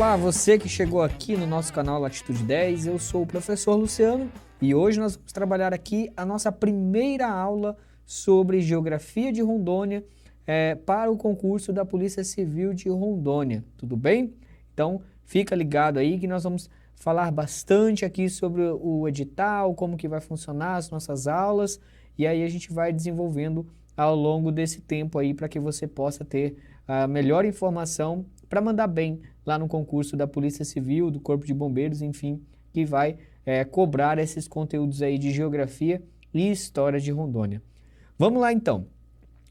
Olá, você que chegou aqui no nosso canal Latitude 10, eu sou o professor Luciano e hoje nós vamos trabalhar aqui a nossa primeira aula sobre Geografia de Rondônia para o concurso da Polícia Civil de Rondônia, tudo bem? Então fica ligado aí que nós vamos falar bastante aqui sobre o edital, como que vai funcionar as nossas aulas e aí a gente vai desenvolvendo ao longo desse tempo aí para que você possa ter a melhor informação para mandar bem lá no concurso da Polícia Civil, do Corpo de Bombeiros, enfim, que vai cobrar esses conteúdos aí de Geografia e História de Rondônia. Vamos lá então.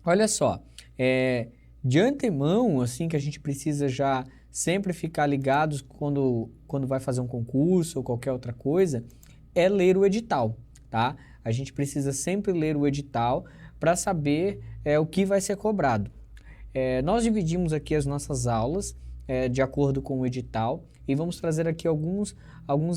Olha só, de antemão, assim, que a gente precisa já sempre ficar ligados quando vai fazer um concurso ou qualquer outra coisa, é ler o edital, tá? A gente precisa sempre ler o edital para saber o que vai ser cobrado. Nós dividimos aqui as nossas aulas de acordo com o edital e vamos trazer aqui alguns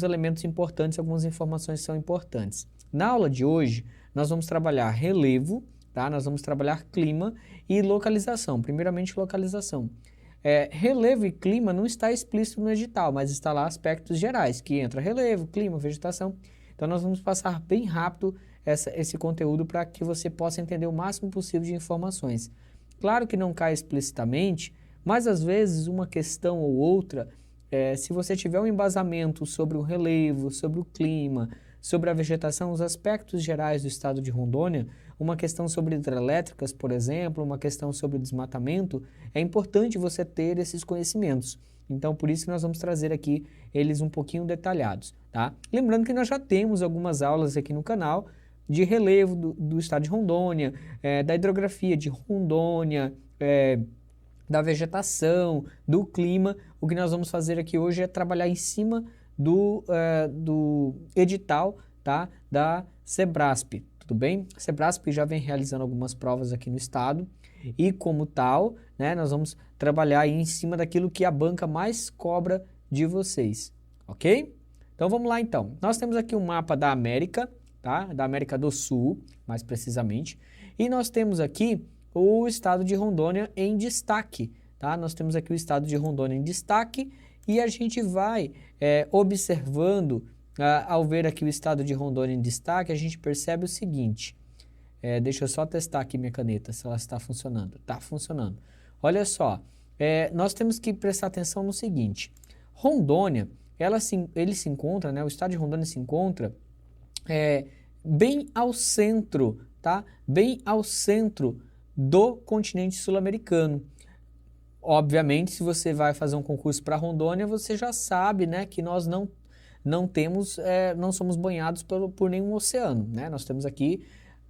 elementos importantes, algumas informações que são importantes. Na aula de hoje, nós vamos trabalhar relevo, tá? Nós vamos trabalhar clima e localização, primeiramente localização. Relevo e clima não está explícito no edital, mas está lá aspectos gerais, que entra relevo, clima, vegetação. Então nós vamos passar bem rápido esse conteúdo para que você possa entender o máximo possível de informações. Claro que não cai explicitamente, mas às vezes uma questão ou outra, se você tiver um embasamento sobre o relevo, sobre o clima, sobre a vegetação, os aspectos gerais do estado de Rondônia, uma questão sobre hidrelétricas, por exemplo, uma questão sobre desmatamento, é importante você ter esses conhecimentos. Então, por isso que nós vamos trazer aqui eles um pouquinho detalhados, tá? Lembrando que nós já temos algumas aulas aqui no canal de relevo do estado de Rondônia, da hidrografia de Rondônia, da vegetação, do clima. O que nós vamos fazer aqui hoje é trabalhar em cima do edital, tá, da Sebrasp, tudo bem? A Sebrasp já vem realizando algumas provas aqui no estado e, como tal, né, nós vamos trabalhar aí em cima daquilo que a banca mais cobra de vocês, ok? Então vamos lá então. Nós temos aqui um mapa da América, tá? Da América do Sul, mais precisamente, e nós temos aqui o estado de Rondônia em destaque, tá? Nós temos aqui o estado de Rondônia em destaque e a gente vai observando, ao ver aqui o estado de Rondônia em destaque, a gente percebe o seguinte, deixa eu só testar aqui minha caneta, se ela está funcionando. Está funcionando. Olha só, nós temos que prestar atenção no seguinte, Rondônia, ele se encontra, né, o estado de Rondônia se encontra bem ao centro, tá? Bem ao centro do continente sul-americano. Obviamente, se você vai fazer um concurso para Rondônia, você já sabe, né, que nós não somos banhados por nenhum oceano, né? Nós temos aqui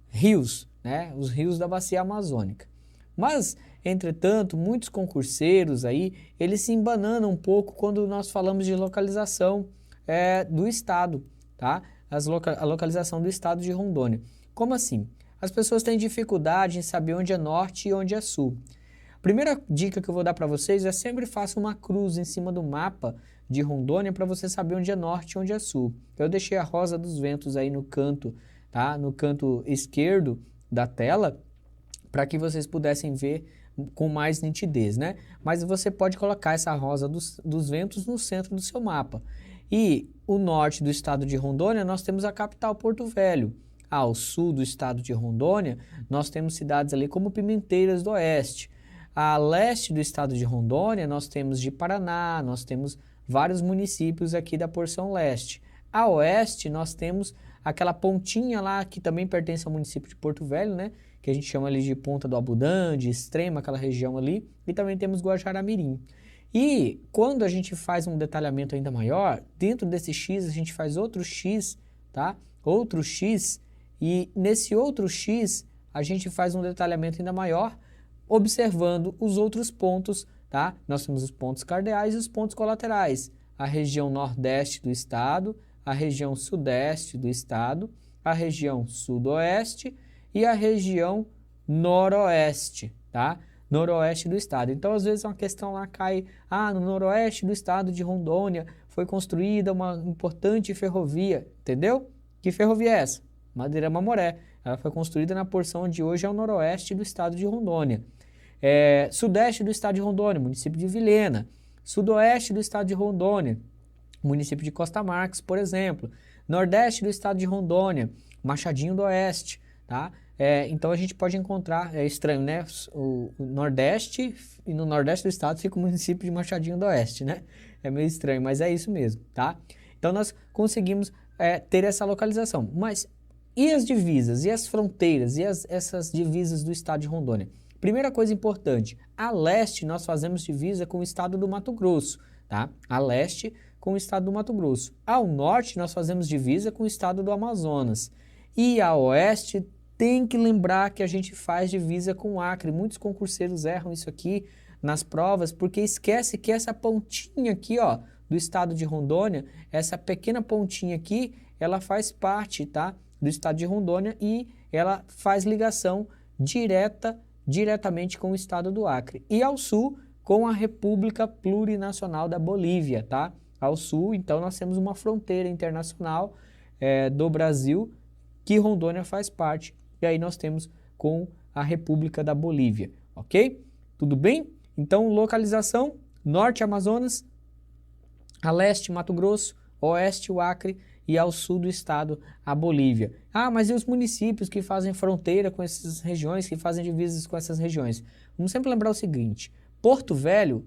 rios, né? Os rios da bacia amazônica. Mas, entretanto, muitos concurseiros aí, eles se embananam um pouco quando nós falamos de localização do estado, tá? A localização do estado de Rondônia. Como assim? As pessoas têm dificuldade em saber onde é norte e onde é sul. A primeira dica que eu vou dar para vocês é sempre faça uma cruz em cima do mapa de Rondônia para você saber onde é norte e onde é sul. Eu deixei a rosa dos ventos aí no canto, tá? No canto esquerdo da tela, para que vocês pudessem ver com mais nitidez, né? Mas você pode colocar essa rosa dos ventos no centro do seu mapa. E o norte do estado de Rondônia, nós temos a capital Porto Velho. Ao sul do estado de Rondônia, nós temos cidades ali como Pimenteiras do Oeste. A leste do estado de Rondônia, nós temos de Paraná, nós temos vários municípios aqui da porção leste. A oeste, nós temos aquela pontinha lá que também pertence ao município de Porto Velho, né? Que a gente chama ali de Ponta do Abudã, de Extrema, aquela região ali. E também temos Guajará-Mirim. E quando a gente faz um detalhamento ainda maior, dentro desse X a gente faz outro X, tá? Outro X, e nesse outro X a gente faz um detalhamento ainda maior, observando os outros pontos, tá? Nós temos os pontos cardeais e os pontos colaterais. A região nordeste do estado, a região sudeste do estado, a região sudoeste e a região noroeste, tá? Noroeste do estado. Então, às vezes, uma questão lá cai, no noroeste do estado de Rondônia foi construída uma importante ferrovia, entendeu? Que ferrovia é essa? Madeira Mamoré. Ela foi construída na porção onde hoje é o noroeste do estado de Rondônia. Sudeste do estado de Rondônia, município de Vilhena. Sudoeste do estado de Rondônia, município de Costa Marques, por exemplo. Nordeste do estado de Rondônia, Machadinho do Oeste, tá? Então a gente pode encontrar, é estranho, né? O Nordeste, e no Nordeste do estado fica o município de Machadinho do Oeste, né? É meio estranho, mas é isso mesmo, tá? Então nós conseguimos ter essa localização. Mas e as divisas, e as fronteiras, e essas divisas do estado de Rondônia? Primeira coisa importante, a leste nós fazemos divisa com o estado do Mato Grosso, tá? A leste com o estado do Mato Grosso. Ao norte nós fazemos divisa com o estado do Amazonas. E a oeste tem que lembrar que a gente faz divisa com o Acre. Muitos concurseiros erram isso aqui nas provas porque esquece que essa pontinha aqui, ó, do estado de Rondônia, essa pequena pontinha aqui, ela faz parte, tá, do estado de Rondônia e ela faz ligação diretamente com o estado do Acre. E ao sul, com a República Plurinacional da Bolívia, tá? Ao sul, então, nós temos uma fronteira internacional do Brasil, que Rondônia faz parte, e aí nós temos com a República da Bolívia, ok? Tudo bem? Então, localização, norte Amazonas, a leste Mato Grosso, oeste o Acre e ao sul do estado a Bolívia. Ah, mas e os municípios que fazem fronteira com essas regiões, que fazem divisas com essas regiões? Vamos sempre lembrar o seguinte, Porto Velho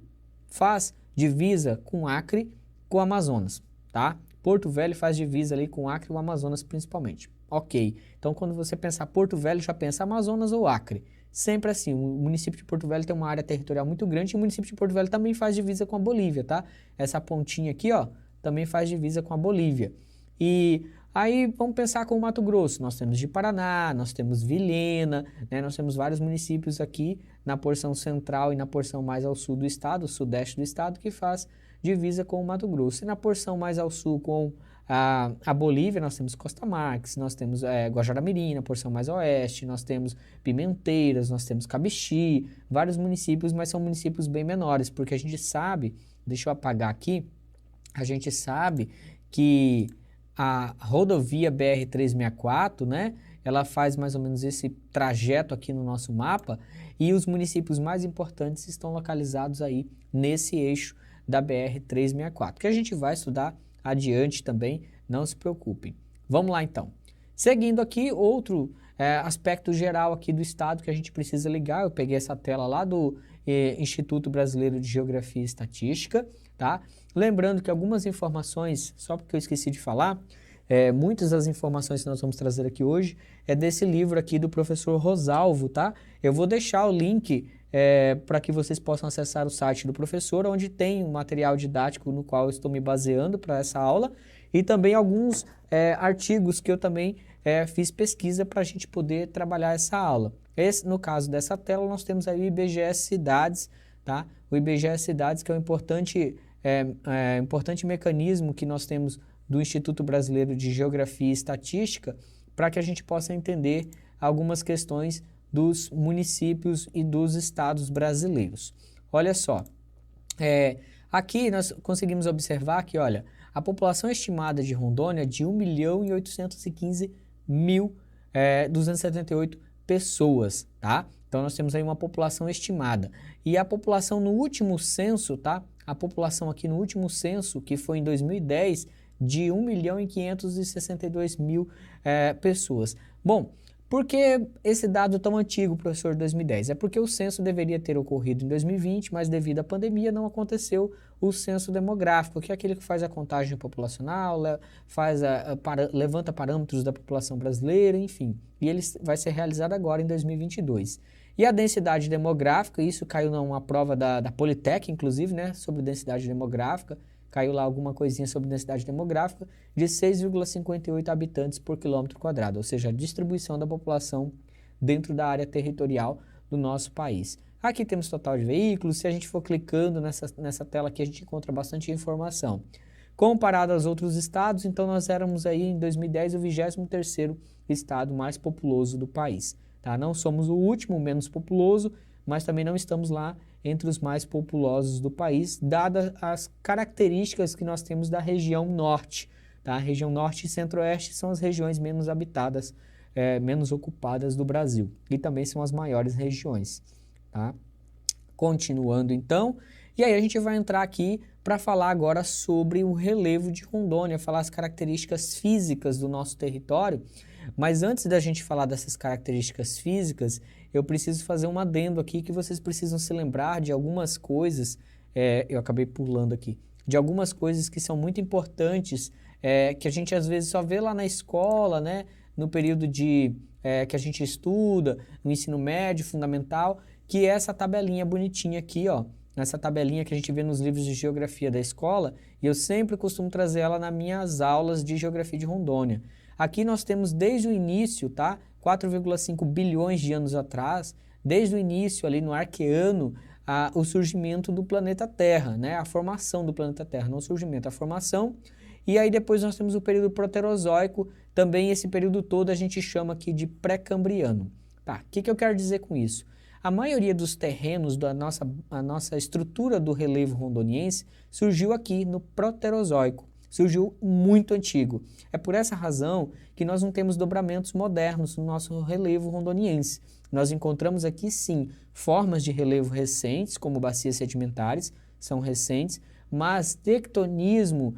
faz divisa com Acre, com o Amazonas, tá? Porto Velho faz divisa ali com Acre e o Amazonas principalmente. Ok, então quando você pensar Porto Velho, já pensa Amazonas ou Acre. Sempre assim, o município de Porto Velho tem uma área territorial muito grande e o município de Porto Velho também faz divisa com a Bolívia, tá? Essa pontinha aqui, ó, também faz divisa com a Bolívia. E aí vamos pensar com o Mato Grosso, nós temos de Paraná, nós temos Vilhena, né? Nós temos vários municípios aqui na porção central e na porção mais ao sul do estado, sudeste do estado, que faz divisa com o Mato Grosso. E na porção mais ao sul com a Bolívia, nós temos Costa Marques, nós temos Guajará-Mirim, na porção mais oeste, nós temos Pimenteiras, nós temos Cabixi, vários municípios, mas são municípios bem menores, porque a gente sabe, deixa eu apagar aqui, a gente sabe que a rodovia BR-364, né, ela faz mais ou menos esse trajeto aqui no nosso mapa e os municípios mais importantes estão localizados aí nesse eixo da BR-364, que a gente vai estudar adiante também, não se preocupem. Vamos lá então. Seguindo aqui, outro aspecto geral aqui do estado que a gente precisa ligar, eu peguei essa tela lá do Instituto Brasileiro de Geografia e Estatística, tá? Lembrando que algumas informações, só porque eu esqueci de falar, muitas das informações que nós vamos trazer aqui hoje é desse livro aqui do professor Rosalvo, tá? Eu vou deixar o link para que vocês possam acessar o site do professor, onde tem um material didático no qual eu estou me baseando para essa aula e também alguns artigos que eu também fiz pesquisa para a gente poder trabalhar essa aula. No caso dessa tela, nós temos aí o IBGE Cidades, tá? O IBGE Cidades, que é um importante mecanismo que nós temos do Instituto Brasileiro de Geografia e Estatística para que a gente possa entender algumas questões dos municípios e dos estados brasileiros. Olha só, aqui nós conseguimos observar que, olha, a população estimada de Rondônia é de 1.815.278 pessoas, tá? Então nós temos aí uma população estimada. E a população no último censo, tá? A população aqui no último censo, que foi em 2010, de 1.562.000 pessoas. Bom, por que esse dado tão antigo, professor, de 2010? É porque o censo deveria ter ocorrido em 2020, mas devido à pandemia não aconteceu o censo demográfico, que é aquele que faz a contagem populacional, levanta parâmetros da população brasileira, enfim. E ele vai ser realizado agora em 2022. E a densidade demográfica, isso caiu numa prova da Politec, inclusive, né, sobre densidade demográfica, caiu lá alguma coisinha sobre densidade demográfica, de 6,58 habitantes por quilômetro quadrado, ou seja, a distribuição da população dentro da área territorial do nosso país. Aqui temos total de veículos, se a gente for clicando nessa tela aqui, a gente encontra bastante informação. Comparado aos outros estados, então nós éramos aí em 2010 o 23º estado mais populoso do país. Tá? Não somos o último menos populoso, mas também não estamos lá entre os mais populosos do país, dadas as características que nós temos da região norte. Tá? A região norte e centro-oeste são as regiões menos habitadas, menos ocupadas do Brasil, e também são as maiores regiões. Tá? Continuando então, e aí a gente vai entrar aqui para falar agora sobre o relevo de Rondônia, falar as características físicas do nosso território. Mas antes da gente falar dessas características físicas, eu preciso fazer um adendo aqui que vocês precisam se lembrar de algumas coisas, eu acabei pulando aqui, de algumas coisas que são muito importantes, que a gente às vezes só vê lá na escola, né, no período que a gente estuda, no ensino médio, fundamental, que é essa tabelinha bonitinha aqui, ó, essa tabelinha que a gente vê nos livros de geografia da escola, e eu sempre costumo trazer ela nas minhas aulas de geografia de Rondônia. Aqui nós temos desde o início, tá? 4,5 bilhões de anos atrás, desde o início ali no Arqueano, o surgimento do planeta Terra, né? A formação do planeta Terra, não o surgimento, a formação. E aí depois nós temos o período Proterozoico, também esse período todo a gente chama aqui de Pré-Cambriano. Tá, o que eu quero dizer com isso? A maioria dos terrenos da nossa estrutura do relevo rondoniense surgiu aqui no Proterozoico, surgiu muito antigo. É por essa razão que nós não temos dobramentos modernos no nosso relevo rondoniense. Nós encontramos aqui sim formas de relevo recentes, como bacias sedimentares, são recentes, mas tectonismo,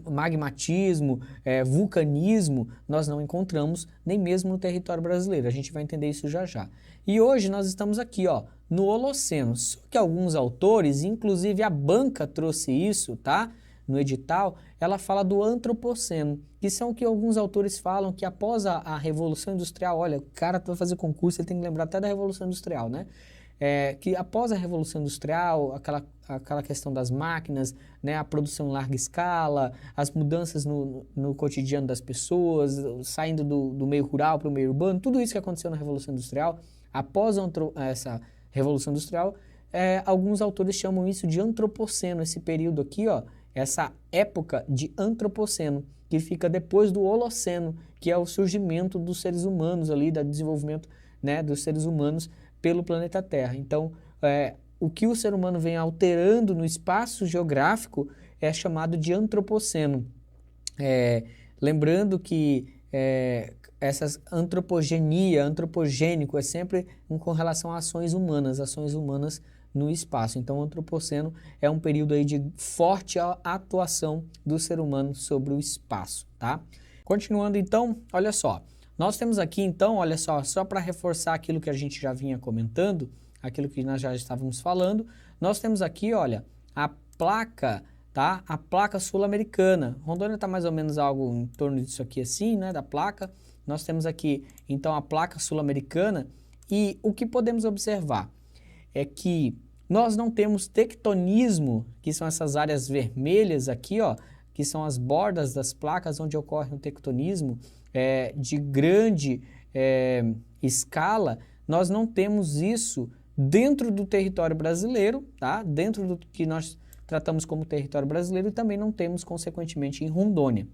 magmatismo, vulcanismo, nós não encontramos nem mesmo no território brasileiro. A gente vai entender isso já já. E hoje nós estamos aqui, ó, no Holoceno. Só que alguns autores, inclusive a banca trouxe isso, tá? No edital, ela fala do Antropoceno, que são que alguns autores falam que após a Revolução Industrial, olha, o cara vai fazer concurso, ele tem que lembrar até da Revolução Industrial, né? Que após a Revolução Industrial, aquela questão das máquinas, né, a produção em larga escala, as mudanças no cotidiano das pessoas, saindo do meio rural para o meio urbano, tudo isso que aconteceu na Revolução Industrial, após essa Revolução Industrial, alguns autores chamam isso de Antropoceno, esse período aqui, ó, essa época de Antropoceno, que fica depois do Holoceno, que é o surgimento dos seres humanos ali, do desenvolvimento, né, dos seres humanos pelo planeta Terra. Então, o que o ser humano vem alterando no espaço geográfico é chamado de antropoceno. Lembrando que essa antropogenia, antropogênico, é sempre com relação a ações humanas no espaço. Então, o antropoceno é um período aí de forte atuação do ser humano sobre o espaço, tá? Continuando então, olha só. Nós temos aqui, então, olha só para reforçar aquilo que a gente já vinha comentando, aquilo que nós já estávamos falando, nós temos aqui, olha, a placa, tá? A placa sul-americana. Rondônia está mais ou menos algo em torno disso aqui assim, né, da placa. Nós temos aqui, então, a placa sul-americana e o que podemos observar é que nós não temos tectonismo, que são essas áreas vermelhas aqui, ó, que são as bordas das placas onde ocorre o tectonismo, de grande escala, nós não temos isso dentro do território brasileiro, tá? Dentro do que nós tratamos como território brasileiro e também não temos, consequentemente, em Rondônia.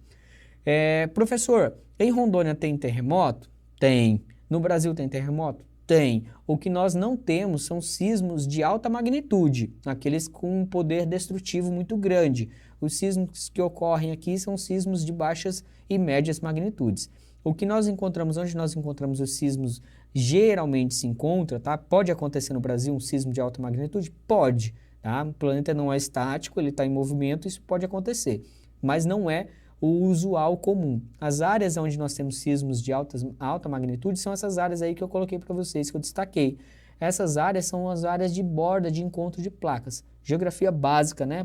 Professor, em Rondônia tem terremoto? Tem. No Brasil tem terremoto? Tem. O que nós não temos são sismos de alta magnitude, aqueles com um poder destrutivo muito grande. Os sismos que ocorrem aqui são sismos de baixas e médias magnitudes. O que nós encontramos, onde nós encontramos os sismos, geralmente se encontra, tá? Pode acontecer no Brasil um sismo de alta magnitude? Pode, tá? O planeta não é estático, ele está em movimento, isso pode acontecer, mas não é o usual comum. As áreas onde nós temos sismos de alta magnitude são essas áreas aí que eu coloquei para vocês, que eu destaquei. Essas áreas são as áreas de borda de encontro de placas. Geografia básica, né?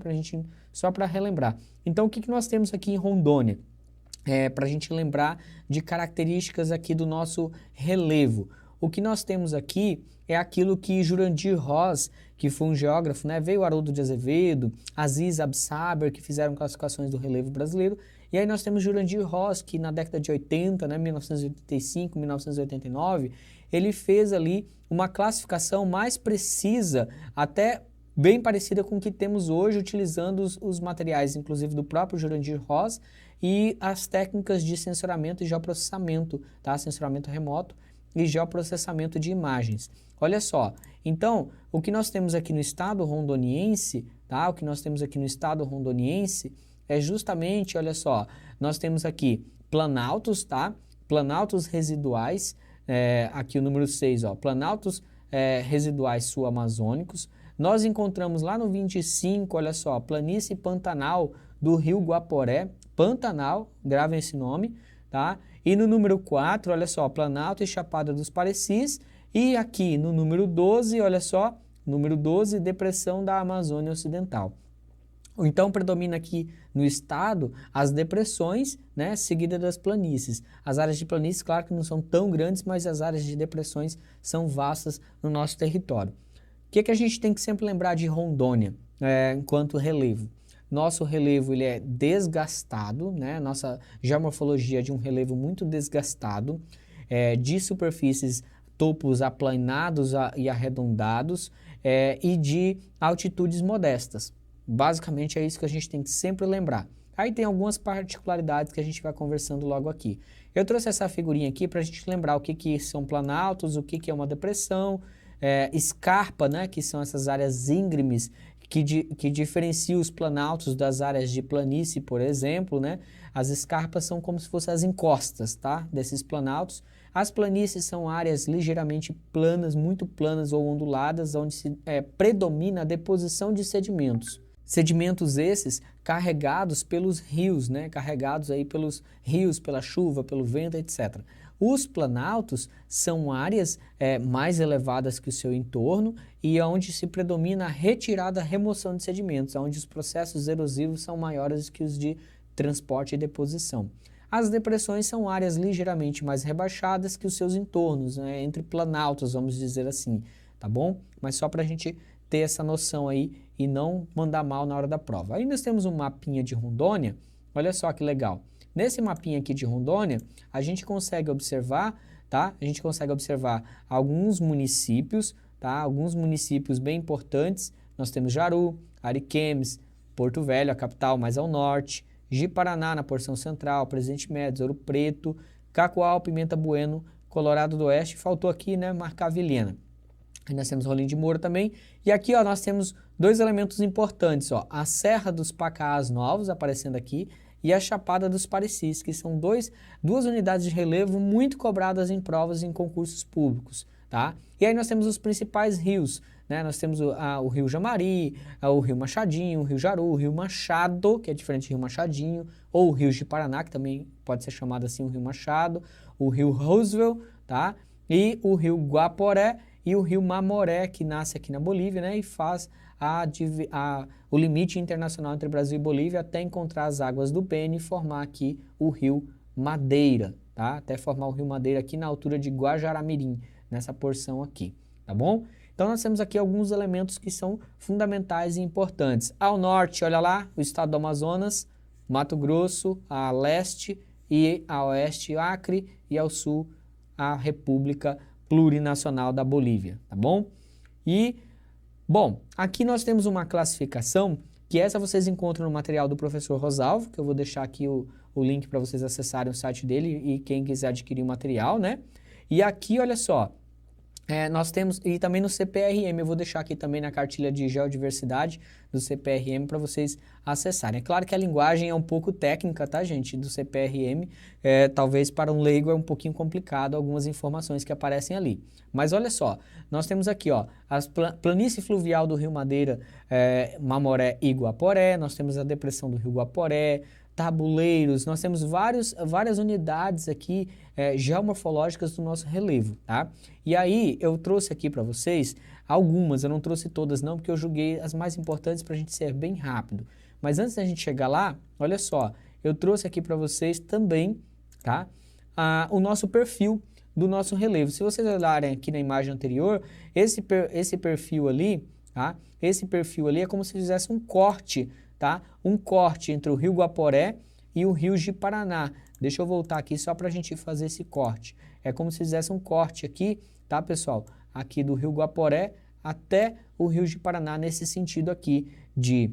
Só para relembrar. Então, o que nós temos aqui em Rondônia? Para a gente lembrar de características aqui do nosso relevo. O que nós temos aqui é aquilo que Jurandir Ross, que foi um geógrafo, né, veio Haroldo de Azevedo, Aziz Absaber, que fizeram classificações do relevo brasileiro, e aí nós temos Jurandir Ross, que na década de 80, né, 1985, 1989, ele fez ali uma classificação mais precisa, até bem parecida com o que temos hoje, utilizando os materiais, inclusive do próprio Jurandir Ross, e as técnicas de sensoramento e geoprocessamento, tá? Sensoramento remoto e geoprocessamento de imagens. Olha só, então, o que nós temos aqui no estado rondoniense, tá? O que nós temos aqui no estado rondoniense é justamente, olha só, nós temos aqui planaltos, tá? Planaltos residuais, aqui o número 6, ó, planaltos residuais sul-amazônicos. Nós encontramos lá no 25, olha só, planície Pantanal do Rio Guaporé, Pantanal, gravem esse nome, tá? E no número 4, olha só, Planalto e Chapada dos Parecis. E aqui no número 12, olha só, número 12, Depressão da Amazônia Ocidental. Então, predomina aqui no estado as depressões, né, seguida das planícies. As áreas de planícies, claro que não são tão grandes, mas as áreas de depressões são vastas no nosso território. O que a gente tem que sempre lembrar de Rondônia enquanto relevo? Nosso relevo ele é desgastado, né? Nossa geomorfologia é de um relevo muito desgastado, de superfícies, topos aplanados e arredondados e de altitudes modestas. Basicamente é isso que a gente tem que sempre lembrar. Aí tem algumas particularidades que a gente vai conversando logo aqui. Eu trouxe essa figurinha aqui para a gente lembrar o que são planaltos, o que é uma depressão, escarpa, né, que são essas áreas íngremes que diferenciam os planaltos das áreas de planície, por exemplo, né? As escarpas são como se fossem as encostas, tá, desses planaltos. As planícies são áreas ligeiramente planas, muito planas ou onduladas, onde predomina a deposição de sedimentos. Sedimentos esses carregados pelos rios, né? Carregados aí pelos rios, pela chuva, pelo vento, etc. Os planaltos são áreas mais elevadas que o seu entorno e onde se predomina a retirada, a remoção de sedimentos, onde os processos erosivos são maiores que os de transporte e deposição. As depressões são áreas ligeiramente mais rebaixadas que os seus entornos, né? Entre planaltos, vamos dizer assim, tá bom? Mas só para a gente ter essa noção aí e não mandar mal na hora da prova. Aí nós temos um mapinha de Rondônia, olha só que legal. Nesse mapinha aqui de Rondônia, a gente consegue observar, tá? A gente consegue observar alguns municípios, tá? Alguns municípios bem importantes. Nós temos Jaru, Ariquemes, Porto Velho, a capital mais ao norte, Ji-Paraná na porção central, Presidente Médici, Ouro Preto, Cacoal, Pimenta Bueno, Colorado do Oeste, faltou aqui, né, marcar Vilhena. Aí nós temos Rolim de Moura também. E aqui, ó, nós temos dois elementos importantes, ó, a Serra dos Pacaás Novos aparecendo aqui e a Chapada dos Parecis, que são duas unidades de relevo muito cobradas em provas e em concursos públicos, tá? E aí nós temos os principais rios, né? Nós temos o Rio Jamari, o Rio Machadinho, o Rio Jaru, o Rio Machado, que é diferente do Rio Machadinho, ou o Rio Ji-Paraná, que também pode ser chamado assim, o Rio Machado, o Rio Roosevelt, tá? E o Rio Guaporé e o Rio Mamoré, que nasce aqui na Bolívia, né? E faz o limite internacional entre Brasil e Bolívia até encontrar as águas do Beni e formar aqui o Rio Madeira, tá? Até formar o Rio Madeira aqui na altura de Guajará-Mirim, nessa porção aqui, tá bom? Então nós temos aqui alguns elementos que são fundamentais e importantes. Ao norte, olha lá, o estado do Amazonas, Mato Grosso, a leste e a oeste Acre e ao sul a República Plurinacional da Bolívia, tá bom? E bom, aqui nós temos uma classificação, que essa vocês encontram no material do professor Rosalvo, que eu vou deixar aqui o link para vocês acessarem o site dele e quem quiser adquirir o material, né? E aqui, olha só, nós temos, e também no CPRM, eu vou deixar aqui também na cartilha de geodiversidade do CPRM para vocês acessarem. É claro que a linguagem é um pouco técnica, tá, gente, do CPRM, talvez para um leigo é um pouquinho complicado algumas informações que aparecem ali. Mas olha só, nós temos aqui, ó, a planície fluvial do Rio Madeira, Mamoré e Guaporé, nós temos a depressão do Rio Guaporé, tabuleiros, nós temos várias unidades aqui geomorfológicas do nosso relevo, tá? E aí eu trouxe aqui para vocês algumas, eu não trouxe todas não, porque eu julguei as mais importantes para a gente ser bem rápido. Mas antes da gente chegar lá, olha só, eu trouxe aqui para vocês também, tá? O nosso perfil do nosso relevo. Se vocês olharem aqui na imagem anterior, esse perfil ali, tá? Esse perfil ali é como se fizesse um corte, tá? Um corte entre o Rio Guaporé e o Rio Ji-Paraná. Deixa eu voltar aqui só para a gente fazer esse corte. É como se fizesse um corte aqui, tá, pessoal? Aqui do Rio Guaporé até o Rio Ji-Paraná, nesse sentido aqui, de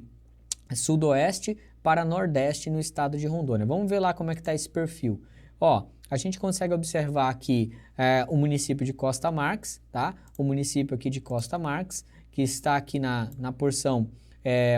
sudoeste para nordeste no estado de Rondônia. Vamos ver lá como é que está esse perfil. Ó, a gente consegue observar aqui o município de Costa Marques, tá? O município aqui de Costa Marques, que está aqui na porção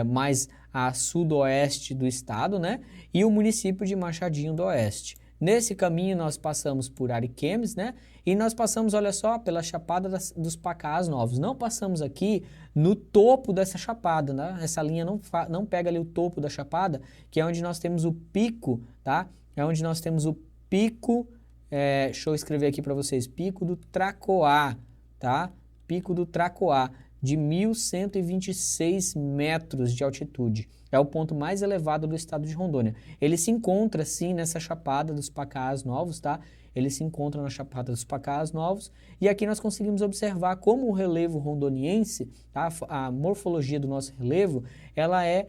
mais a sudoeste do estado, né? E o município de Machadinho do Oeste. Nesse caminho nós passamos por Ariquemes, né? E nós passamos, olha só, pela Chapada dos Pacás Novos. Não passamos aqui no topo dessa chapada, né? Essa linha não pega ali o topo da chapada, que é onde nós temos o pico, tá? É onde nós temos o pico, deixa eu escrever aqui para vocês, Pico do Tracoá, tá? Pico do Tracoá, de 1.126 metros de altitude. É o ponto mais elevado do estado de Rondônia. Ele se encontra, sim, nessa Chapada dos Pacás Novos, tá? Ele se encontra na Chapada dos Pacás Novos. E aqui nós conseguimos observar como o relevo rondoniense, tá? A morfologia do nosso relevo, ela é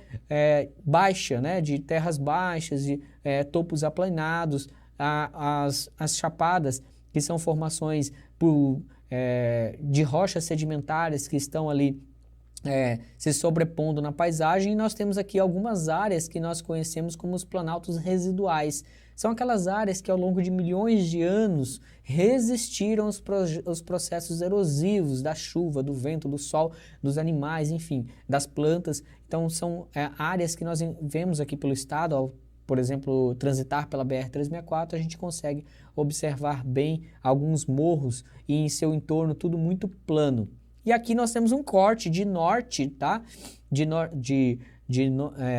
baixa, né? De terras baixas, de topos aplanados. As chapadas, que são formações de rochas sedimentares que estão ali se sobrepondo na paisagem, e nós temos aqui algumas áreas que nós conhecemos como os planaltos residuais. São aquelas áreas que ao longo de milhões de anos resistiram aos processos erosivos da chuva, do vento, do sol, dos animais, enfim, das plantas. Então são áreas que nós vemos aqui pelo estado, ao, por exemplo, transitar pela BR-364, a gente consegue observar bem alguns morros e em seu entorno tudo muito plano. E aqui nós temos um corte de norte, tá?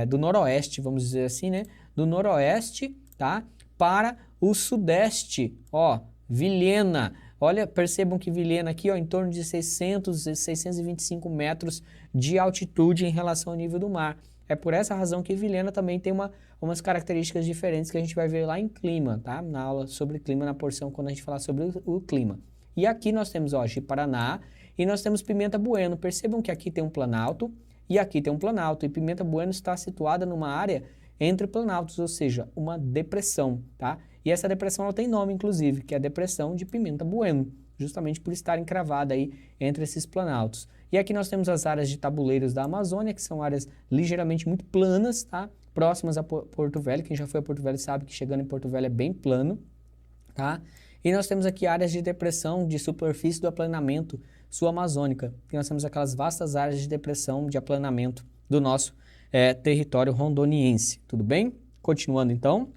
Do noroeste, vamos dizer assim, né? Do noroeste, tá? Para o sudeste, ó, Vilhena. Olha, percebam que Vilhena aqui, ó, em torno de 625 metros de altitude em relação ao nível do mar. É por essa razão que Vilhena também tem umas características diferentes que a gente vai ver lá em clima, tá? Na aula sobre clima, na porção, quando a gente falar sobre o clima. E aqui nós temos, ó, Ji-Paraná, e nós temos Pimenta Bueno. Percebam que aqui tem um planalto e aqui tem um planalto. E Pimenta Bueno está situada numa área entre planaltos, ou seja, uma depressão, tá? E essa depressão ela tem nome, inclusive, que é a depressão de Pimenta Bueno, justamente por estar encravada aí entre esses planaltos. E aqui nós temos as áreas de tabuleiros da Amazônia, que são áreas ligeiramente muito planas, tá? Próximas a Porto Velho. Quem já foi a Porto Velho sabe que chegando em Porto Velho é bem plano, tá? E nós temos aqui áreas de depressão de superfície do aplanamento sul-amazônica, que nós temos aquelas vastas áreas de depressão de aplanamento do nosso território rondoniense, tudo bem? Continuando então,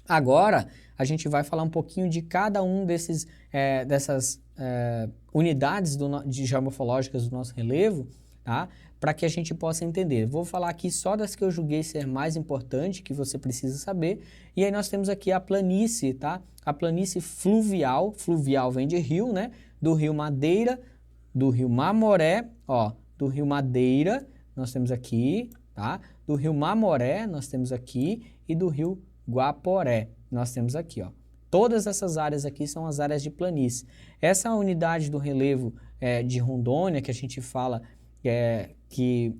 agora a gente vai falar um pouquinho de cada um dessas unidades geomorfológicas do nosso relevo, tá? Para que a gente possa entender. Vou falar aqui só das que eu julguei ser mais importante, que você precisa saber, e aí nós temos aqui a planície, tá? A planície fluvial, fluvial vem de rio, né? Do rio Madeira, do rio Mamoré, ó, do rio Madeira, nós temos aqui, tá? Do rio Mamoré, nós temos aqui, e do rio Guaporé, nós temos aqui, ó. Todas essas áreas aqui são as áreas de planície. Essa unidade do relevo de Rondônia, que a gente fala que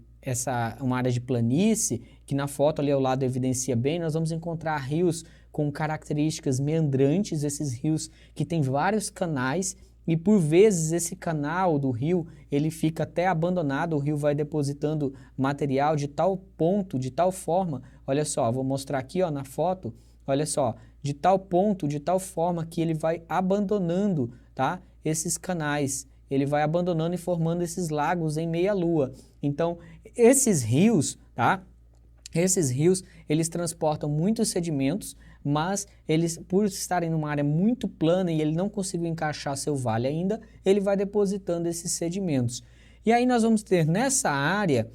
uma área de planície, que na foto ali ao lado evidencia bem, nós vamos encontrar rios com características meandrantes, esses rios que têm vários canais, e por vezes esse canal do rio, ele fica até abandonado, o rio vai depositando material de tal ponto, de tal forma, olha só, vou mostrar aqui ó, na foto, olha só, de tal ponto, de tal forma que ele vai abandonando, tá? Esses canais, ele vai abandonando e formando esses lagos em meia-lua. Então, esses rios, tá? Esses rios, eles transportam muitos sedimentos, mas eles, por estarem numa área muito plana e ele não conseguiu encaixar seu vale ainda, ele vai depositando esses sedimentos. E aí nós vamos ter nessa área,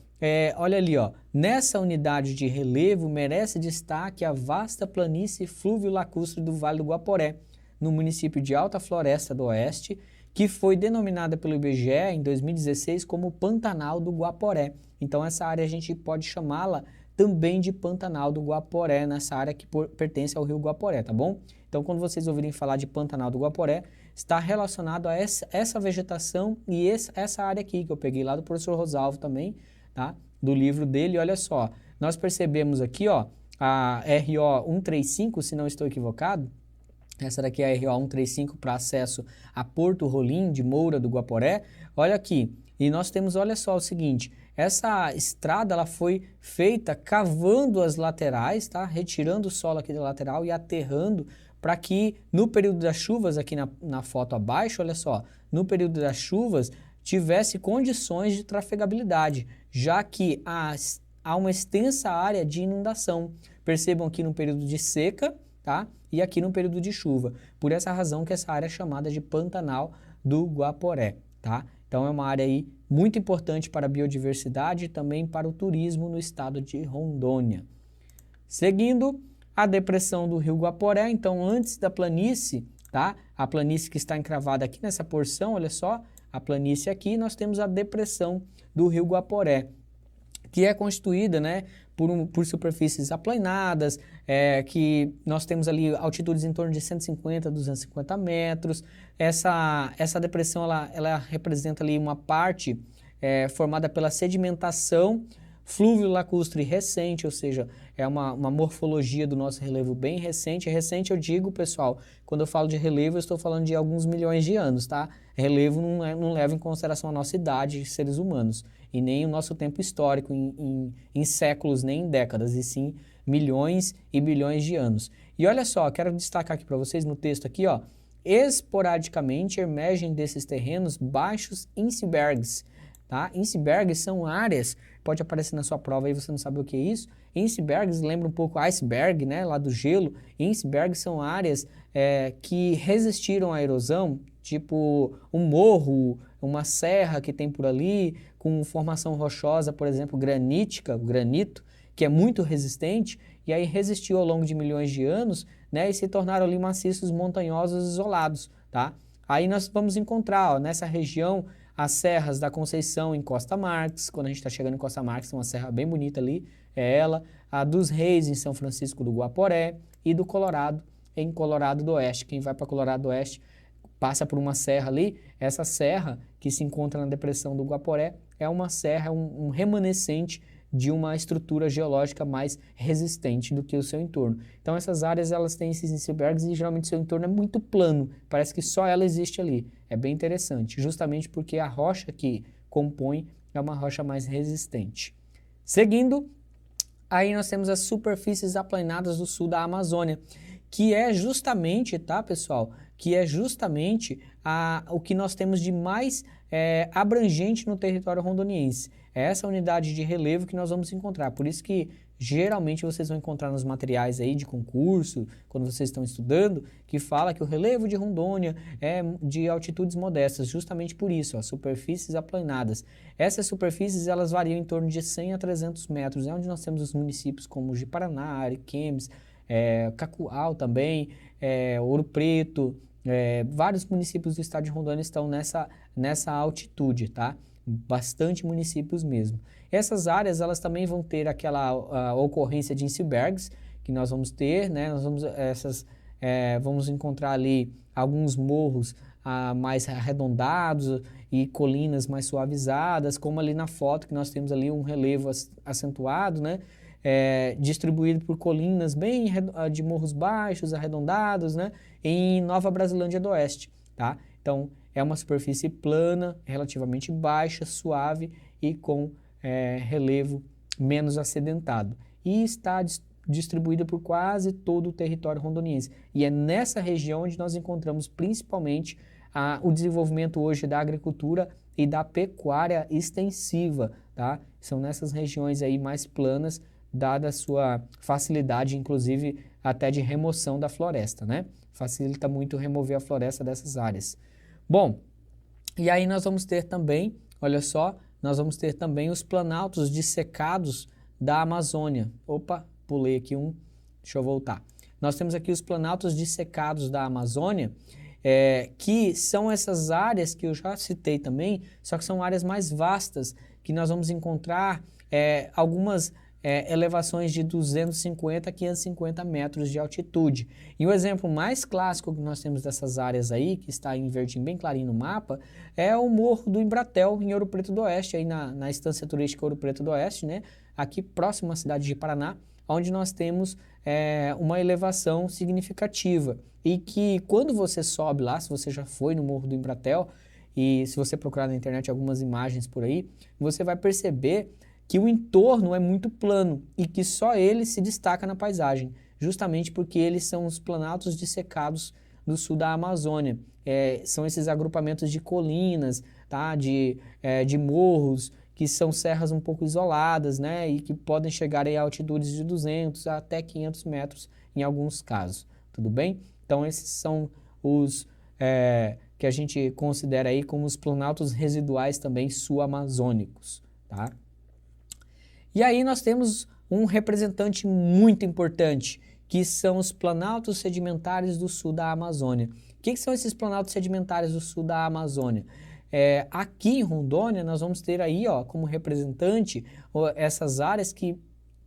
olha ali, ó, nessa unidade de relevo merece destaque a vasta planície fluvio-lacustre do Vale do Guaporé, no município de Alta Floresta do Oeste, que foi denominada pelo IBGE em 2016 como Pantanal do Guaporé. Então essa área a gente pode chamá-la também de Pantanal do Guaporé, nessa área que pertence ao rio Guaporé, tá bom? Então quando vocês ouvirem falar de Pantanal do Guaporé, está relacionado a essa vegetação e essa área aqui, que eu peguei lá do professor Rosalvo também, tá? Do livro dele, olha só, nós percebemos aqui, ó, a RO 135, se não estou equivocado, essa daqui é a RO 135 para acesso a Porto Rolim, de Moura do Guaporé, olha aqui, e nós temos, olha só, o seguinte, essa estrada ela foi feita cavando as laterais, tá? Retirando o solo aqui da lateral e aterrando para que no período das chuvas, aqui na foto abaixo, olha só, no período das chuvas tivesse condições de trafegabilidade, já que há uma extensa área de inundação. Percebam aqui no período de seca, tá? E aqui no período de chuva. Por essa razão que essa área é chamada de Pantanal do Guaporé, tá? Então é uma área aí muito importante para a biodiversidade e também para o turismo no estado de Rondônia. Seguindo, a depressão do rio Guaporé, então antes da planície, tá? A planície que está encravada aqui nessa porção, olha só, a planície aqui, nós temos a depressão do rio Guaporé, que é constituída, né, por superfícies aplanadas, que nós temos ali altitudes em torno de 150 a 250 metros. Essa depressão, ela representa ali uma parte formada pela sedimentação flúvio lacustre recente, ou seja, é uma morfologia do nosso relevo bem recente. Recente eu digo, pessoal, quando eu falo de relevo, eu estou falando de alguns milhões de anos, tá? Relevo não leva em consideração a nossa idade de seres humanos, e nem o nosso tempo histórico em séculos, nem em décadas, e sim milhões e bilhões de anos. E olha só, quero destacar aqui para vocês no texto aqui, ó, esporadicamente emergem desses terrenos baixos icebergs, tá? Icebergs são áreas, pode aparecer na sua prova aí, você não sabe o que é isso. Icebergs lembra um pouco iceberg, né, lá do gelo. Icebergs são áreas que resistiram à erosão, tipo um morro, uma serra que tem por ali, com formação rochosa, por exemplo, granítica, o granito, que é muito resistente, e aí resistiu ao longo de milhões de anos, né, e se tornaram ali maciços montanhosos isolados, tá? Aí nós vamos encontrar, ó, nessa região, as serras da Conceição em Costa Marques. Quando a gente está chegando em Costa Marques, tem uma serra bem bonita ali, é ela. A dos Reis em São Francisco do Guaporé e do Colorado em Colorado do Oeste. Quem vai para Colorado do Oeste passa por uma serra ali. Essa serra que se encontra na depressão do Guaporé é uma serra, um remanescente de uma estrutura geológica mais resistente do que o seu entorno. Então essas áreas, elas têm esses icebergs e geralmente seu entorno é muito plano, parece que só ela existe ali. É bem interessante, justamente porque a rocha que compõe é uma rocha mais resistente. Seguindo, aí nós temos as superfícies aplanadas do sul da Amazônia, que é justamente, tá, pessoal, que é justamente o que nós temos de mais abrangente no território rondoniense. É essa unidade de relevo que nós vamos encontrar. Por isso que geralmente vocês vão encontrar nos materiais aí de concurso, quando vocês estão estudando, que fala que o relevo de Rondônia é de altitudes modestas, justamente por isso, ó, superfícies aplanadas. Essas superfícies, elas variam em torno de 100 a 300 metros, é onde nós temos os municípios como Ji-Paraná, Ariquemes, Cacoal também, Ouro Preto, vários municípios do estado de Rondônia estão nessa altitude, tá? Bastante municípios mesmo. Essas áreas, elas também vão ter aquela ocorrência de icebergs que nós vamos ter, né? Vamos encontrar ali alguns morros mais arredondados e colinas mais suavizadas, como ali na foto que nós temos ali um relevo acentuado, né? Distribuído por colinas bem de morros baixos, arredondados, né? Em Nova Brasilândia do Oeste, tá? Então, é uma superfície plana, relativamente baixa, suave e com relevo menos acidentado. E está distribuída por quase todo o território rondoniense. E é nessa região onde nós encontramos principalmente o desenvolvimento hoje da agricultura e da pecuária extensiva, tá? São nessas regiões aí mais planas, dada a sua facilidade, inclusive até de remoção da floresta, né? Facilita muito remover a floresta dessas áreas. Bom, e aí nós vamos ter também, olha só, nós vamos ter também os planaltos dissecados da Amazônia. Opa, pulei aqui deixa eu voltar. Nós temos aqui os planaltos dissecados da Amazônia, que são essas áreas que eu já citei também, só que são áreas mais vastas, que nós vamos encontrar algumas elevações de 250 a 550 metros de altitude. E o exemplo mais clássico que nós temos dessas áreas aí, que está em verdinho bem clarinho no mapa, é o Morro do Embratel, em Ouro Preto do Oeste, aí na Estância Turística Ouro Preto do Oeste, né? Aqui próximo à cidade de Paraná, onde nós temos uma elevação significativa. E que quando você sobe lá, se você já foi no Morro do Embratel, e se você procurar na internet algumas imagens por aí, você vai perceber que o entorno é muito plano e que só ele se destaca na paisagem, justamente porque eles são os planaltos dissecados do sul da Amazônia. São esses agrupamentos de colinas, tá? de morros, que são serras um pouco isoladas, né? E que podem chegar a altitudes de 200 até 500 metros em alguns casos, tudo bem? Então esses são os que a gente considera aí como os planaltos residuais também sul-amazônicos, tá? E aí nós temos um representante muito importante, que são os planaltos sedimentares do sul da Amazônia. O que são esses planaltos sedimentares do sul da Amazônia? Aqui em Rondônia nós vamos ter aí, ó, como representante essas áreas que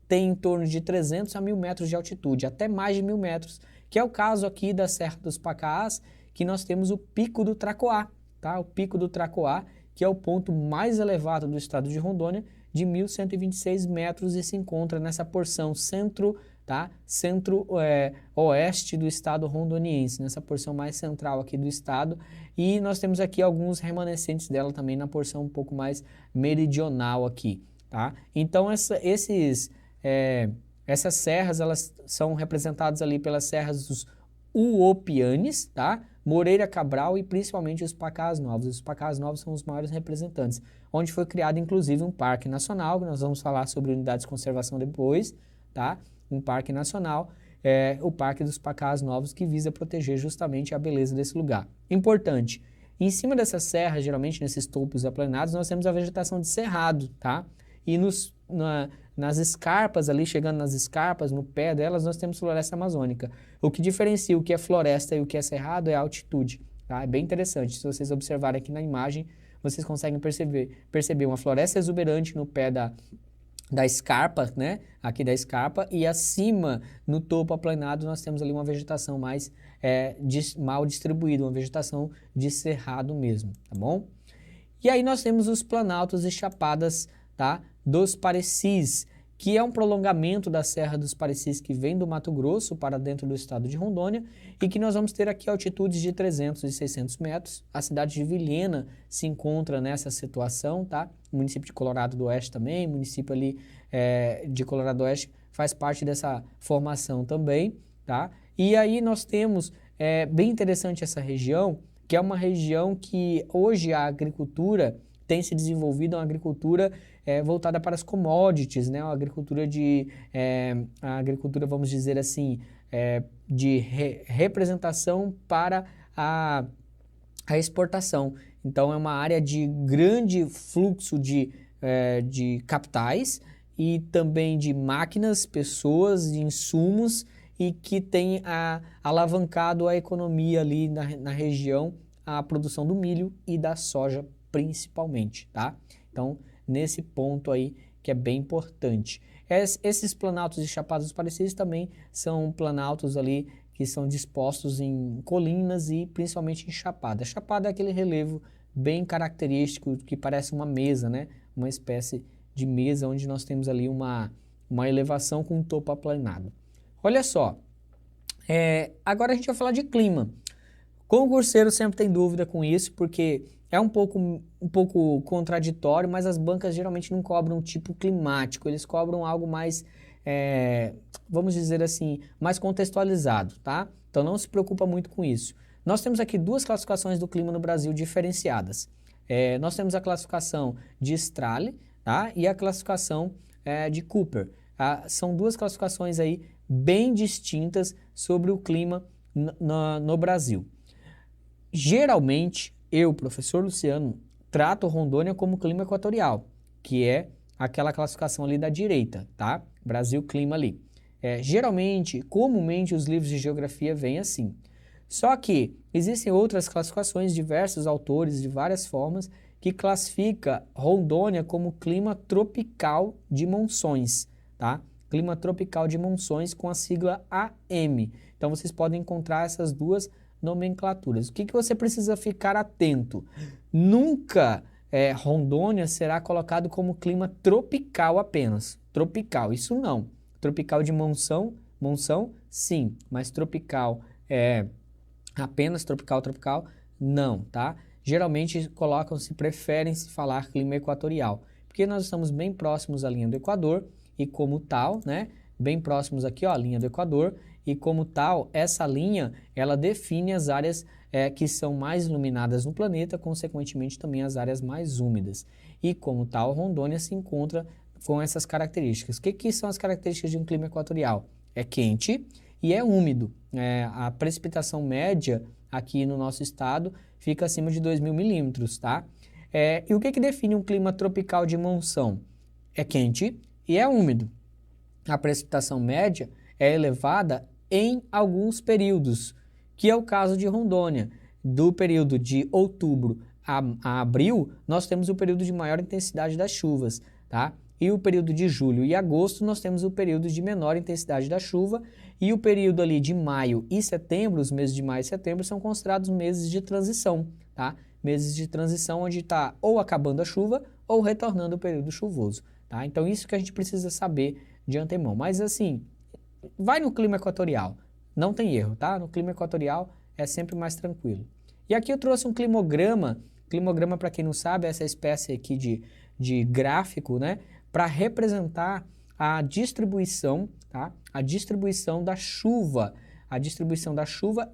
têm em torno de 300 a 1.000 metros de altitude, até mais de 1.000 metros, que é o caso aqui da Serra dos Pacaás, que nós temos o Pico do Tracoá, tá? O Pico do Tracoá, que é o ponto mais elevado do estado de Rondônia, de 1.126 metros, e se encontra nessa porção centro-oeste do estado rondoniense, nessa porção mais central aqui do estado, e nós temos aqui alguns remanescentes dela também na porção um pouco mais meridional aqui, tá? Então essas serras, elas são representadas ali pelas serras dos Uopianes, tá? Moreira Cabral e principalmente os Pacás Novos. Os Pacás Novos são os maiores representantes, onde foi criado inclusive um parque nacional, que nós vamos falar sobre unidades de conservação depois, tá? Um parque nacional, o Parque dos Pacás Novos, que visa proteger justamente a beleza desse lugar. Importante, em cima dessas serras, geralmente nesses topos aplanados, nós temos a vegetação de cerrado, tá? E nas escarpas ali, chegando nas escarpas, no pé delas, nós temos floresta amazônica. O que diferencia o que é floresta e o que é cerrado é a altitude, tá? É bem interessante. Se vocês observarem aqui na imagem, vocês conseguem perceber uma floresta exuberante no pé da escarpa, né? Aqui da escarpa, e acima, no topo aplanado, nós temos ali uma vegetação mais mal distribuída, uma vegetação de cerrado mesmo, tá bom? E aí nós temos os planaltos e chapadas, tá? Dos Parecis, que é um prolongamento da Serra dos Parecis que vem do Mato Grosso para dentro do estado de Rondônia, e que nós vamos ter aqui altitudes de 300 e 600 metros. A cidade de Vilhena se encontra nessa situação, tá? O município de Colorado do Oeste também, município ali de Colorado do Oeste faz parte dessa formação também, tá? E aí nós temos, bem interessante essa região, que é uma região que hoje a agricultura tem se desenvolvido, uma agricultura voltada para as commodities, né? Uma agricultura a agricultura, vamos dizer assim, de representação para a exportação. Então é uma área de grande fluxo de capitais e também de máquinas, pessoas, de insumos, e que tem alavancado a economia ali na região, a produção do milho e da soja principalmente, tá? Então, nesse ponto aí que é bem importante. Esses planaltos e chapadas dos Parecis também são planaltos ali que são dispostos em colinas e principalmente em chapada. Chapada é aquele relevo bem característico que parece uma mesa, né? Uma espécie de mesa onde nós temos ali uma elevação com um topo aplanado. Olha só, agora a gente vai falar de clima. Concurseiro sempre tem dúvida com isso, porque é um pouco contraditório, mas as bancas geralmente não cobram tipo climático, eles cobram algo mais, vamos dizer assim, mais contextualizado, tá? Então não se preocupa muito com isso. Nós temos aqui duas classificações do clima no Brasil diferenciadas. Nós temos a classificação de Strale, tá? E a classificação de Cooper. São duas classificações aí bem distintas sobre o clima no Brasil. Geralmente, eu, professor Luciano, trato Rondônia como clima equatorial, que é aquela classificação ali da direita, tá? Brasil clima ali. Geralmente, comumente, os livros de geografia vêm assim. Só que existem outras classificações, diversos autores, de várias formas, que classifica Rondônia como clima tropical de monções, tá? Clima tropical de monções com a sigla AM. Então, vocês podem encontrar essas duas nomenclaturas. O que você precisa ficar atento? Nunca Rondônia será colocado como clima tropical apenas. Tropical, isso não. Tropical de monção, sim, mas tropical apenas tropical, não, tá? Geralmente preferem-se falar clima equatorial, porque nós estamos bem próximos à linha do Equador e como tal, né? Bem próximos aqui, ó, à linha do Equador, e como tal, essa linha, ela define as áreas que são mais iluminadas no planeta, consequentemente também as áreas mais úmidas. E como tal, Rondônia se encontra com essas características. O que são as características de um clima equatorial? É quente e é úmido. A precipitação média aqui no nosso estado fica acima de 2.000 milímetros, tá? E o que define um clima tropical de monção? É quente e é úmido. A precipitação média é elevada em alguns períodos, que é o caso de Rondônia. Do período de outubro a abril, nós temos o período de maior intensidade das chuvas, tá? E o período de julho e agosto, nós temos o período de menor intensidade da chuva, e o período ali de maio e setembro, os meses de maio e setembro, são considerados meses de transição, tá? Meses de transição onde está ou acabando a chuva ou retornando o período chuvoso, tá? Então isso que a gente precisa saber de antemão. Mas assim, vai no clima equatorial, não tem erro, tá? No clima equatorial é sempre mais tranquilo. E aqui eu trouxe um climograma. Climograma, para quem não sabe, é essa espécie aqui de gráfico, né? Para representar a distribuição, tá? A distribuição da chuva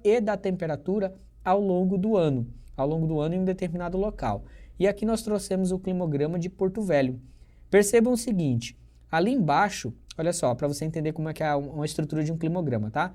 e da temperatura ao longo do ano em um determinado local. E aqui nós trouxemos o climograma de Porto Velho. Percebam o seguinte, ali embaixo, olha só, para você entender como é que é uma estrutura de um climograma, tá?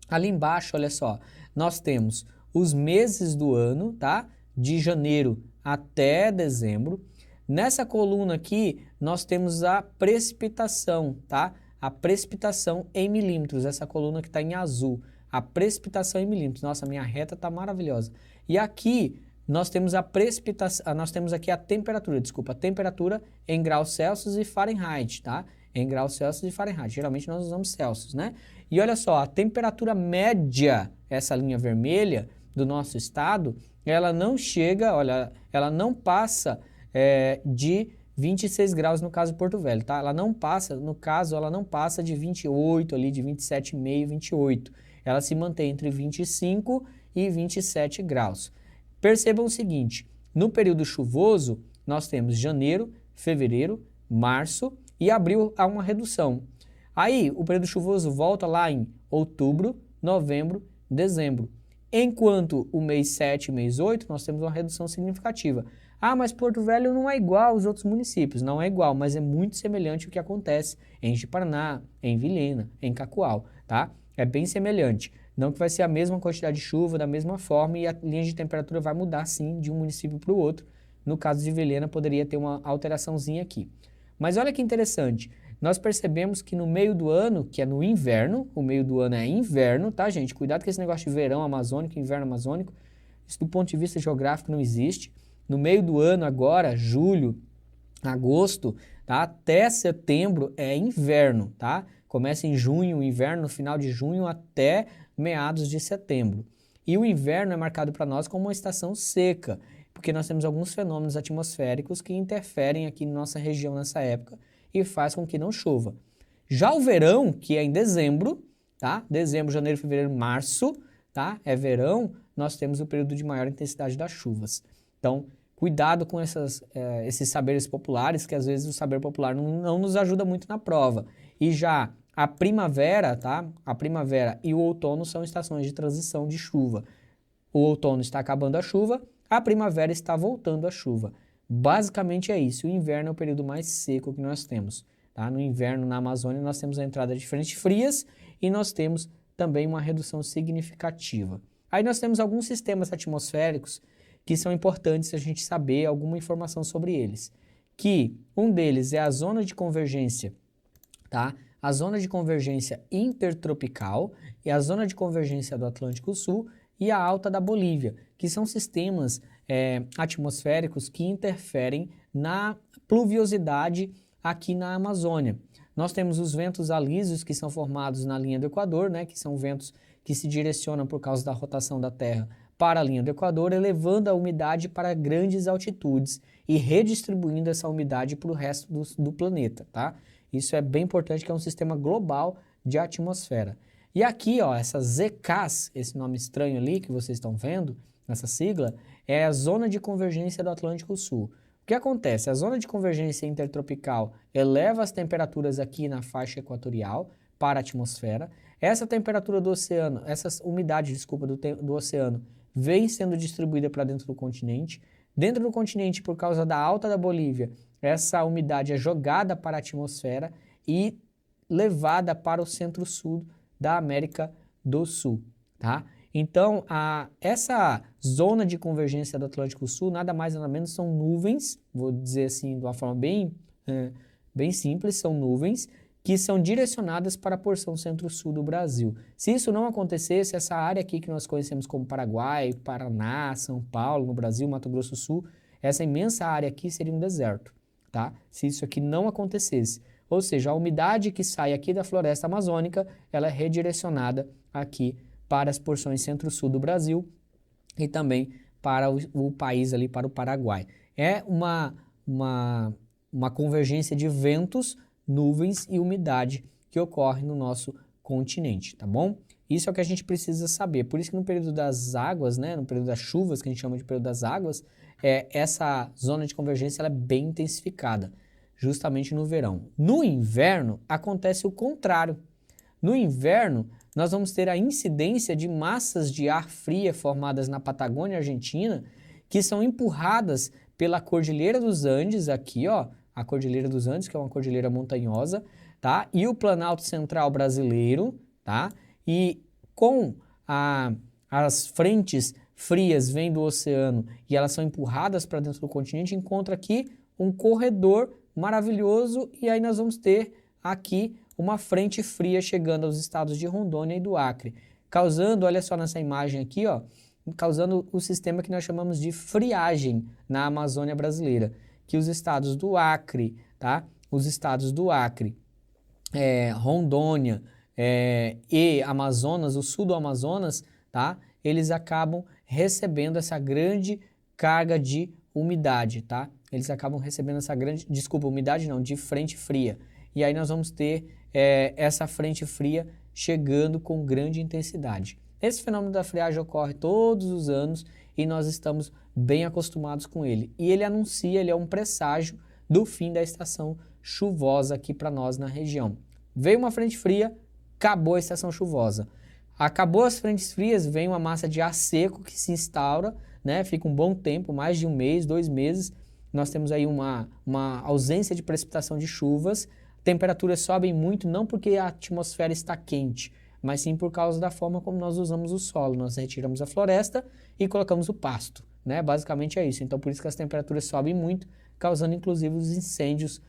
Ali embaixo, olha só, nós temos os meses do ano, tá? De janeiro até dezembro. Nessa coluna aqui, nós temos a precipitação, tá? A precipitação em milímetros, essa coluna que está em azul. A precipitação em milímetros. Nossa, minha reta está maravilhosa. E aqui nós temos a precipitação, nós temos aqui a temperatura em graus Celsius e Fahrenheit, tá? Em graus Celsius e Fahrenheit. Geralmente nós usamos Celsius, né? E olha só, a temperatura média, essa linha vermelha do nosso estado, ela não chega, olha, ela não passa de 26 graus no caso de Porto Velho, tá? Ela não passa, no caso, ela não passa de 28 ali, de 27,5, 28. Ela se mantém entre 25 e 27 graus. Percebam o seguinte, no período chuvoso, nós temos janeiro, fevereiro, março e abril há uma redução. Aí, o período chuvoso volta lá em outubro, novembro, dezembro. Enquanto o mês 7 e mês 8, nós temos uma redução significativa. Ah, mas Porto Velho não é igual aos outros municípios. Não é igual, mas é muito semelhante ao que acontece em Ji-Paraná, em Vilhena, em Cacoal, tá? É bem semelhante. Não que vai ser a mesma quantidade de chuva, da mesma forma, e a linha de temperatura vai mudar, sim, de um município para o outro. No caso de Vilhena, poderia ter uma alteraçãozinha aqui. Mas olha que interessante. Nós percebemos que no meio do ano, que é no inverno, o meio do ano é inverno, tá, gente? Cuidado com esse negócio de verão amazônico, inverno amazônico. Isso do ponto de vista geográfico não existe. No meio do ano agora, julho, agosto, tá? Até setembro é inverno, tá? Começa em junho, inverno, no final de junho até meados de setembro. E o inverno é marcado para nós como uma estação seca, porque nós temos alguns fenômenos atmosféricos que interferem aqui na nossa região nessa época e faz com que não chova. Já o verão, que é em dezembro, tá? Dezembro, janeiro, fevereiro, março, tá? É verão, nós temos o período de maior intensidade das chuvas. Então, cuidado com esses saberes populares, que às vezes o saber popular não nos ajuda muito na prova. E já a primavera, tá? A primavera e o outono são estações de transição de chuva. O outono está acabando a chuva, a primavera está voltando a chuva. Basicamente é isso. O inverno é o período mais seco que nós temos, tá? No inverno, na Amazônia, nós temos a entrada de frentes frias e nós temos também uma redução significativa. Aí nós temos alguns sistemas atmosféricos que são importantes a gente saber alguma informação sobre eles. Que um deles é a zona de convergência, tá? A zona de convergência intertropical e a zona de convergência do Atlântico Sul e a alta da Bolívia, que são sistemas atmosféricos que interferem na pluviosidade aqui na Amazônia. Nós temos os ventos alísios que são formados na linha do Equador, né, que são ventos que se direcionam por causa da rotação da Terra para a linha do Equador, elevando a umidade para grandes altitudes e redistribuindo essa umidade para o resto do planeta, tá? Isso é bem importante, que é um sistema global de atmosfera. E aqui, ó, essas ZKs, esse nome estranho ali que vocês estão vendo, essa sigla, é a zona de convergência do Atlântico Sul. O que acontece? A zona de convergência intertropical eleva as temperaturas aqui na faixa equatorial para a atmosfera. Essa temperatura do oceano, essa umidade, desculpa, do oceano, vem sendo distribuída para dentro do continente. Dentro do continente, por causa da alta da Bolívia, essa umidade é jogada para a atmosfera e levada para o centro-sul da América do Sul, tá? Então, essa zona de convergência do Atlântico Sul, nada mais nada menos são nuvens, vou dizer assim de uma forma bem simples, são nuvens que são direcionadas para a porção centro-sul do Brasil. Se isso não acontecesse, essa área aqui que nós conhecemos como Paraguai, Paraná, São Paulo, no Brasil, Mato Grosso do Sul, essa imensa área aqui seria um deserto, tá? Se isso aqui não acontecesse. Ou seja, a umidade que sai aqui da floresta amazônica, ela é redirecionada aqui para as porções centro-sul do Brasil e também para o país ali, para o Paraguai. É uma convergência de ventos, nuvens e umidade que ocorre no nosso continente, tá bom? Isso é o que a gente precisa saber. Por isso que no período das águas, né, no período das chuvas, que a gente chama de período das águas, essa zona de convergência ela é bem intensificada, justamente no verão. No inverno, acontece o contrário. No inverno, nós vamos ter a incidência de massas de ar fria formadas na Patagônia Argentina, que são empurradas pela Cordilheira dos Andes, aqui, ó, a Cordilheira dos Andes, que é uma cordilheira montanhosa, tá? E o Planalto Central brasileiro, tá? E com as frentes frias vêm do oceano e elas são empurradas para dentro do continente, encontra aqui um corredor maravilhoso e aí nós vamos ter aqui uma frente fria chegando aos estados de Rondônia e do Acre, causando, olha só nessa imagem aqui, ó, causando o sistema que nós chamamos de friagem na Amazônia brasileira, que os estados do Acre, tá? Os estados do Acre, Rondônia e Amazonas, o sul do Amazonas, tá? Eles acabam recebendo essa grande carga de umidade, tá? Eles acabam recebendo essa grande, umidade não, de frente fria. E aí nós vamos ter essa frente fria chegando com grande intensidade. Esse fenômeno da friagem ocorre todos os anos e nós estamos bem acostumados com ele. E ele anuncia, ele é um presságio do fim da estação chuvosa aqui para nós na região. Veio uma frente fria, acabou a estação chuvosa. Acabou as frentes frias, vem uma massa de ar seco que se instaura, né? Fica um bom tempo, mais de um mês, 2 meses. Nós temos aí uma ausência de precipitação de chuvas. Temperaturas sobem muito, não porque a atmosfera está quente, mas sim por causa da forma como nós usamos o solo. Nós retiramos a floresta e colocamos o pasto, né? Basicamente é isso. Então, por isso que as temperaturas sobem muito, causando inclusive os incêndios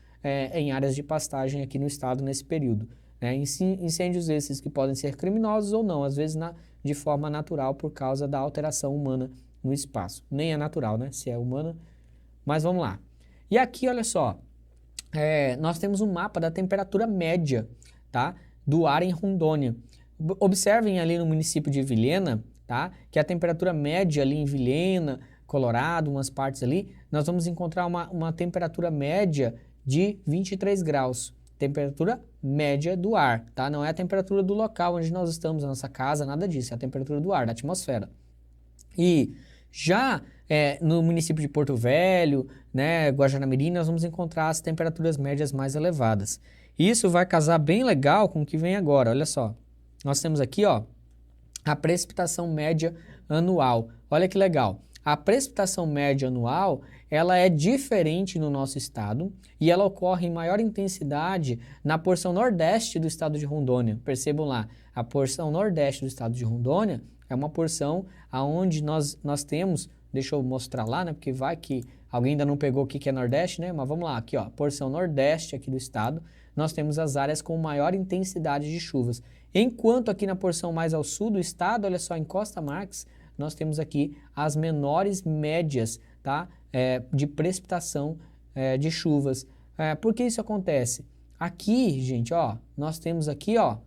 em áreas de pastagem aqui no estado nesse período, né? Incêndios esses que podem ser criminosos ou não, às vezes de forma natural por causa da alteração humana no espaço. Nem é natural, né? Se é humana, mas vamos lá. E aqui, olha só, nós temos um mapa da temperatura média, tá? Do ar em Rondônia. Observem ali no município de Vilhena, tá? Que a temperatura média ali em Vilhena, Colorado, umas partes ali, nós vamos encontrar uma temperatura média de 23 graus. Temperatura média do ar, tá? Não é a temperatura do local onde nós estamos, a nossa casa, nada disso. É a temperatura do ar, da atmosfera. E já no município de Porto Velho, né, Guajará-Mirim, nós vamos encontrar as temperaturas médias mais elevadas. Isso vai casar bem legal com o que vem agora, olha só. Nós temos aqui, ó, a precipitação média anual. Olha que legal. A precipitação média anual, ela é diferente no nosso estado e ela ocorre em maior intensidade na porção nordeste do estado de Rondônia. Percebam lá, a porção nordeste do estado de Rondônia é uma porção aonde nós temos, deixa eu mostrar lá, né, porque vai que alguém ainda não pegou o que é nordeste, né, mas vamos lá, aqui ó, porção nordeste aqui do estado, nós temos as áreas com maior intensidade de chuvas. Enquanto aqui na porção mais ao sul do estado, olha só, em Costa Marques, nós temos aqui as menores médias, tá, de precipitação de chuvas. Por que isso acontece? Aqui, gente, ó, nós temos aqui, ó,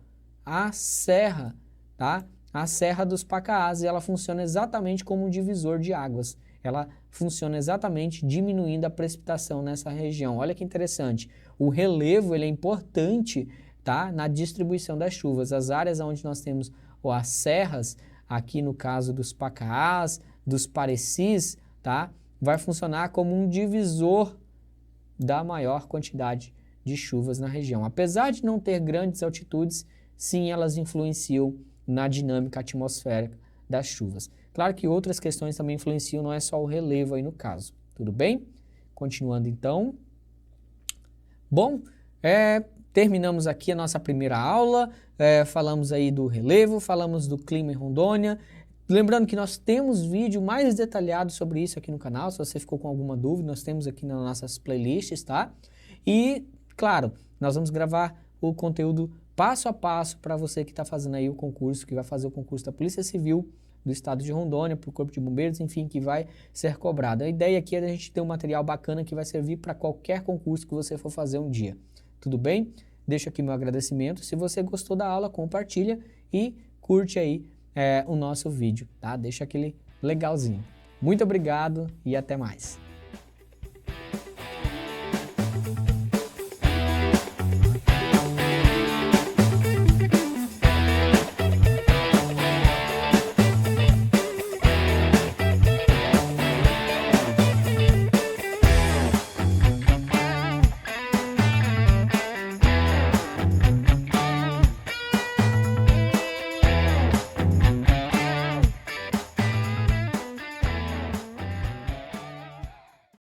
a serra, tá? A Serra dos Pacaás, e ela funciona exatamente como um divisor de águas. Ela funciona exatamente diminuindo a precipitação nessa região. Olha que interessante. O relevo ele é importante, tá, na distribuição das chuvas. As áreas onde nós temos as serras, aqui no caso dos Pacaás, dos Parecis, tá, vai funcionar como um divisor da maior quantidade de chuvas na região. Apesar de não ter grandes altitudes, sim, elas influenciam na dinâmica atmosférica das chuvas. Claro que outras questões também influenciam, não é só o relevo aí no caso. Tudo bem? Continuando então. Bom, terminamos aqui a nossa primeira aula, falamos aí do relevo, falamos do clima em Rondônia. Lembrando que nós temos vídeo mais detalhado sobre isso aqui no canal, se você ficou com alguma dúvida, nós temos aqui nas nossas playlists, tá? E, claro, nós vamos gravar o conteúdo passo a passo para você que está fazendo aí o concurso, que vai fazer o concurso da Polícia Civil do Estado de Rondônia, para o Corpo de Bombeiros, enfim, que vai ser cobrado. A ideia aqui é a gente ter um material bacana que vai servir para qualquer concurso que você for fazer um dia. Tudo bem? Deixo aqui meu agradecimento. Se você gostou da aula, compartilha e curte aí o nosso vídeo, tá? Deixa aquele legalzinho. Muito obrigado e até mais.